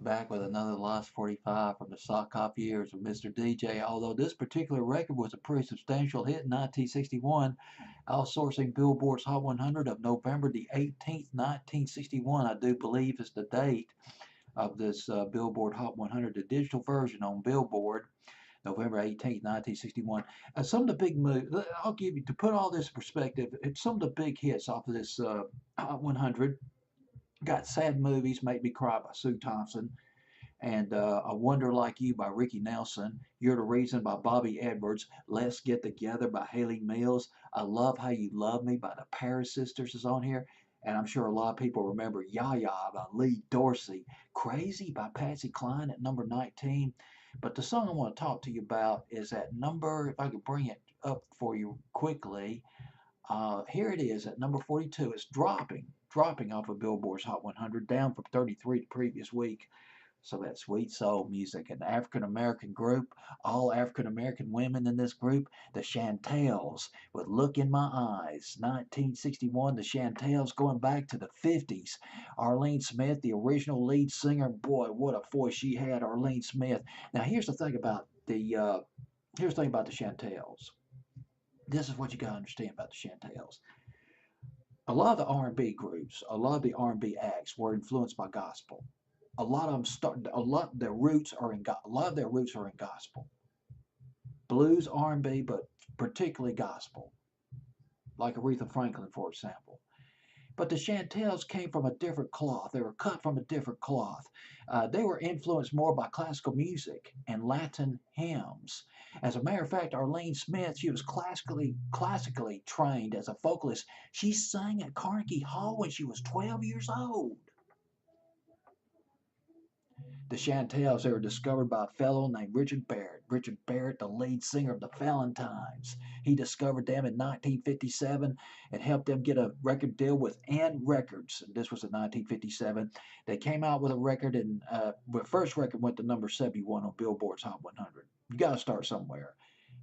Back with another Lost 45 from the Sock Hop years with Mr. DJ. Although this particular record was a pretty substantial hit in 1961, outsourcing Billboard's Hot 100 of November the 18th, 1961, I do believe is the date of this Billboard Hot 100, the digital version on Billboard, November 18th, 1961. Some of the big moves, I'll give you, to put all this in perspective, some of the big hits off of this Hot 100 got Sad Movies, Make Me Cry by Sue Thompson, and A Wonder Like You by Ricky Nelson, You're the Reason by Bobby Edwards, Let's Get Together by Haley Mills, I Love How You Love Me by the Paris Sisters is on here, and I'm sure a lot of people remember Ya Ya by Lee Dorsey, Crazy by Patsy Cline at number 19. But the song I want to talk to you about is at number, if I could bring it up for you quickly, here it is at number 42. It's dropping off of Billboard's Hot 100, down from 33 the previous week. So that sweet soul music, an African American group, all African American women in this group, the Chantels, with Look in My Eyes, 1961, the Chantels going back to the 50s. Arlene Smith, the original lead singer, boy, what a voice she had, Arlene Smith. Now here's the thing about the Chantels. This is what you gotta understand about the Chantels. A lot of the R&B groups, a lot of the R&B acts were influenced by gospel. A lot of them a lot of their roots are in a lot of their roots are in gospel, blues, R&B, but particularly gospel, like Aretha Franklin, for example. But the Chantels came from a different cloth. They were cut from a different cloth. They were influenced more by classical music and Latin hymns. As a matter of fact, Arlene Smith, she was classically trained as a vocalist. She sang at Carnegie Hall when she was 12 years old. The Chantels, they were discovered by a fellow named Richard Barrett. Richard Barrett, the lead singer of the Valentines. He discovered them in 1957 and helped them get a record deal with N Records. This was in 1957. They came out with a record, and the first record went to number 71 on Billboard's Hot 100. You got to start somewhere.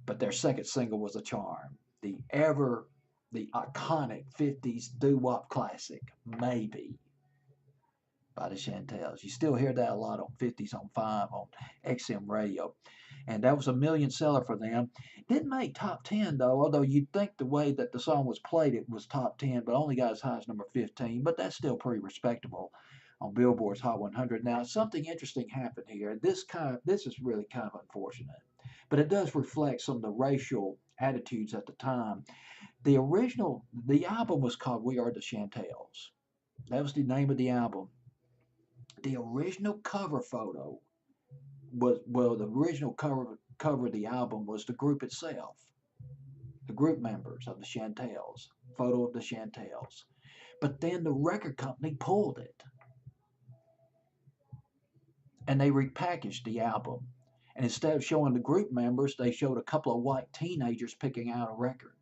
But their second single was A Charm. The iconic 50s doo-wop classic, Maybe, by the Chantels. You still hear that a lot on 50s on 5 on XM radio. And that was a million seller for them. Didn't make top 10 though, although you'd think the way that the song was played it was top 10, but only got as high as number 15. But that's still pretty respectable on Billboard's Hot 100. Now, something interesting happened here. This is really kind of unfortunate, but it does reflect some of the racial attitudes at the time. The album was called We Are the Chantels. That was the name of the album. The original cover photo the original cover of the album was the group itself, the group members of the Chantels, photo of the Chantels. But then the record company pulled it and they repackaged the album. And instead of showing the group members, they showed a couple of white teenagers picking out a record.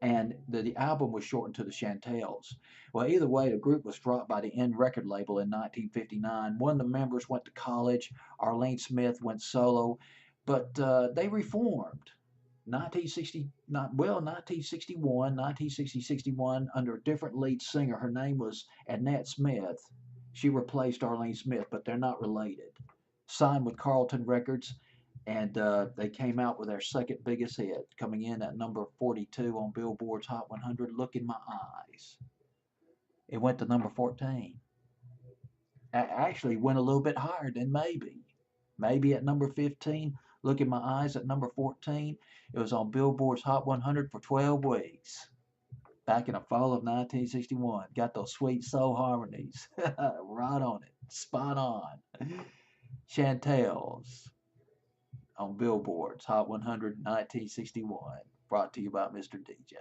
And the album was shortened to the Chantels. Well, either way, the group was dropped by the N record label in 1959. One of the members went to college. Arlene Smith went solo, but they reformed. 1961, under a different lead singer. Her name was Annette Smith. She replaced Arlene Smith, but they're not related. Signed with Carlton Records, and they came out with their second biggest hit, coming in at number 42 on Billboard's Hot 100, Look in My Eyes. It went to number 14. Actually went a little bit higher than Maybe. Maybe at number 15, Look in My Eyes at number 14. It was on Billboard's Hot 100 for 12 weeks. Back in the fall of 1961. Got those sweet soul harmonies. Right on it. Spot on. Chantels on Billboard's Hot 100 1961. Brought to you by Mr. DJ.